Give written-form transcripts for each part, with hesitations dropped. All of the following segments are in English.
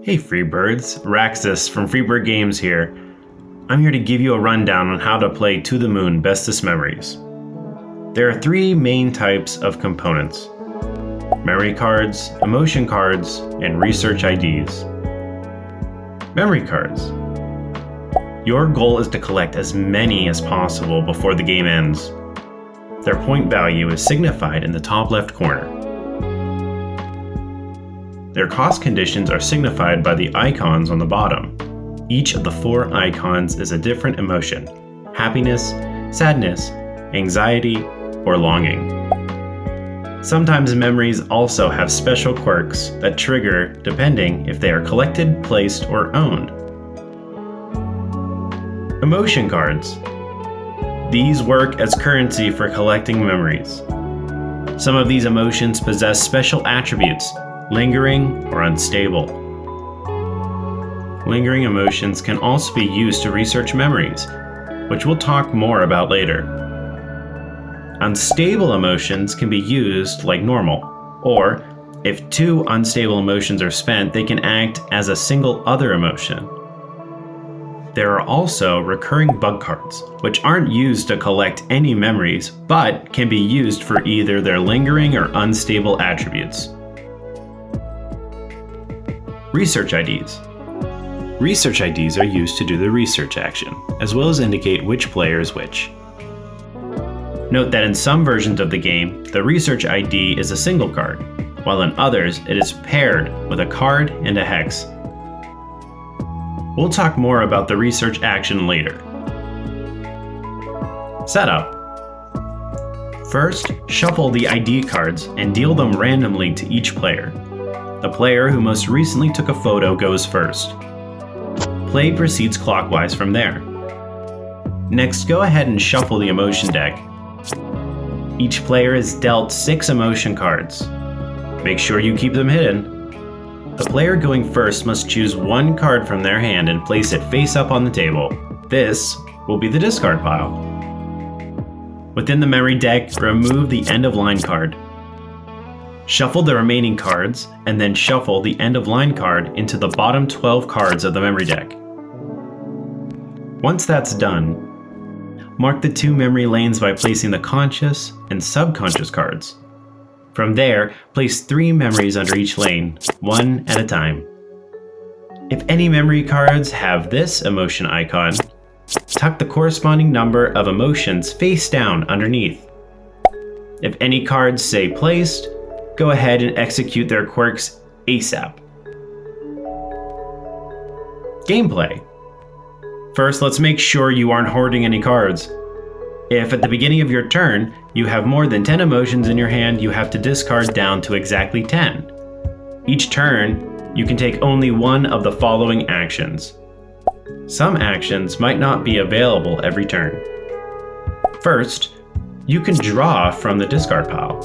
Hey Freebirds, Raxus from Freebird Games here. I'm here to give you a rundown on how to play To the Moon Bestest Memories. There are three main types of components: memory cards, emotion cards, and research IDs. Memory cards. Your goal is to collect as many as possible before the game ends. Their point value is signified in the top left corner. Their cost conditions are signified by the icons on the bottom. Each of the four icons is a different emotion: happiness, sadness, anxiety, or longing. Sometimes memories also have special quirks that trigger depending if they are collected, placed, or owned. Emotion cards. These work as currency for collecting memories. Some of these emotions possess special attributes: lingering or unstable. Lingering emotions can also be used to research memories, which we'll talk more about later. Unstable emotions can be used like normal, or if two unstable emotions are spent, they can act as a single other emotion. There are also recurring bug cards, which aren't used to collect any memories, but can be used for either their lingering or unstable attributes. Research IDs. Research IDs are used to do the research action, as well as indicate which player is which. Note that in some versions of the game, the research ID is a single card, while in others it is paired with a card and a hex. We'll talk more about the research action later. Setup. First, shuffle the ID cards and deal them randomly to each player. The player who most recently took a photo goes first. Play proceeds clockwise from there. Next, go ahead and shuffle the emotion deck. Each player is dealt 6 emotion cards. Make sure you keep them hidden. The player going first must choose one card from their hand and place it face up on the table. This will be the discard pile. Within the memory deck, remove the end of line card. Shuffle the remaining cards, and then shuffle the end of line card into the bottom 12 cards of the memory deck. Once that's done, mark the 2 memory lanes by placing the conscious and subconscious cards. From there, place 3 memories under each lane, one at a time. If any memory cards have this emotion icon, tuck the corresponding number of emotions face down underneath. If any cards say placed, go ahead and execute their quirks ASAP. Gameplay. First, let's make sure you aren't hoarding any cards. If at the beginning of your turn, you have more than 10 emotions in your hand, you have to discard down to exactly 10. Each turn, you can take only one of the following actions. Some actions might not be available every turn. First, you can draw from the discard pile.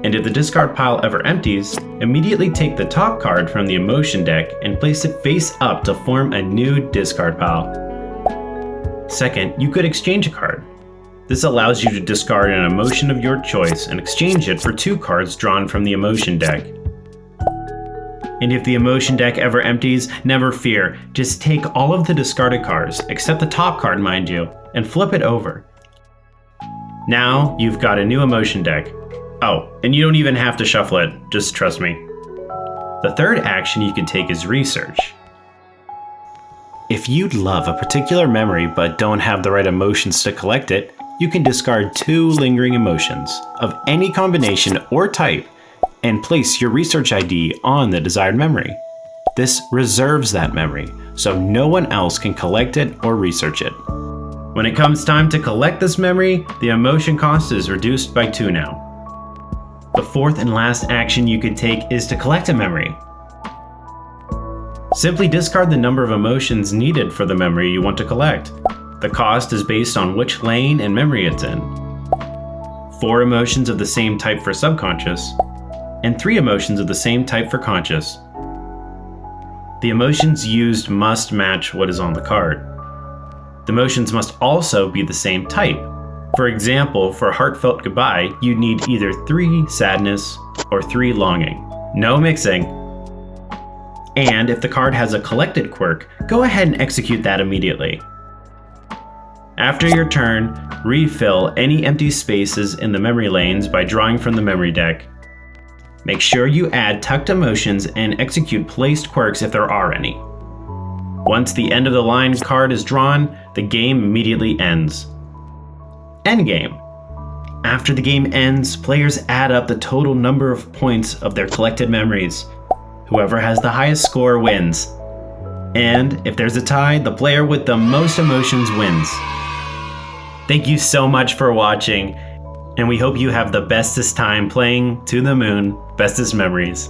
And if the discard pile ever empties, immediately take the top card from the emotion deck and place it face up to form a new discard pile. Second, you could exchange a card. This allows you to discard an emotion of your choice and exchange it for 2 cards drawn from the emotion deck. And if the emotion deck ever empties, never fear, just take all of the discarded cards, except the top card mind you, and flip it over. Now you've got a new emotion deck. Oh, and you don't even have to shuffle it, just trust me. The third action you can take is research. If you'd love a particular memory but don't have the right emotions to collect it, you can discard 2 lingering emotions of any combination or type and place your research ID on the desired memory. This reserves that memory, so no one else can collect it or research it. When it comes time to collect this memory, the emotion cost is reduced by 2 now. The fourth and last action you can take is to collect a memory. Simply discard the number of emotions needed for the memory you want to collect. The cost is based on which lane and memory it's in. 4 emotions of the same type for subconscious, and 3 emotions of the same type for conscious. The emotions used must match what is on the card. The emotions must also be the same type. For example, for heartfelt goodbye, you'd need either 3 sadness or 3 longing. No mixing. And if the card has a collected quirk, go ahead and execute that immediately. After your turn, refill any empty spaces in the memory lanes by drawing from the memory deck. Make sure you add tucked emotions and execute placed quirks if there are any. Once the end of the line card is drawn, the game immediately ends. Endgame. After the game ends, players add up the total number of points of their collected memories. Whoever has the highest score wins. And if there's a tie, the player with the most emotions wins. Thank you so much for watching, and we hope you have the bestest time playing To the Moon, Bestest Memories.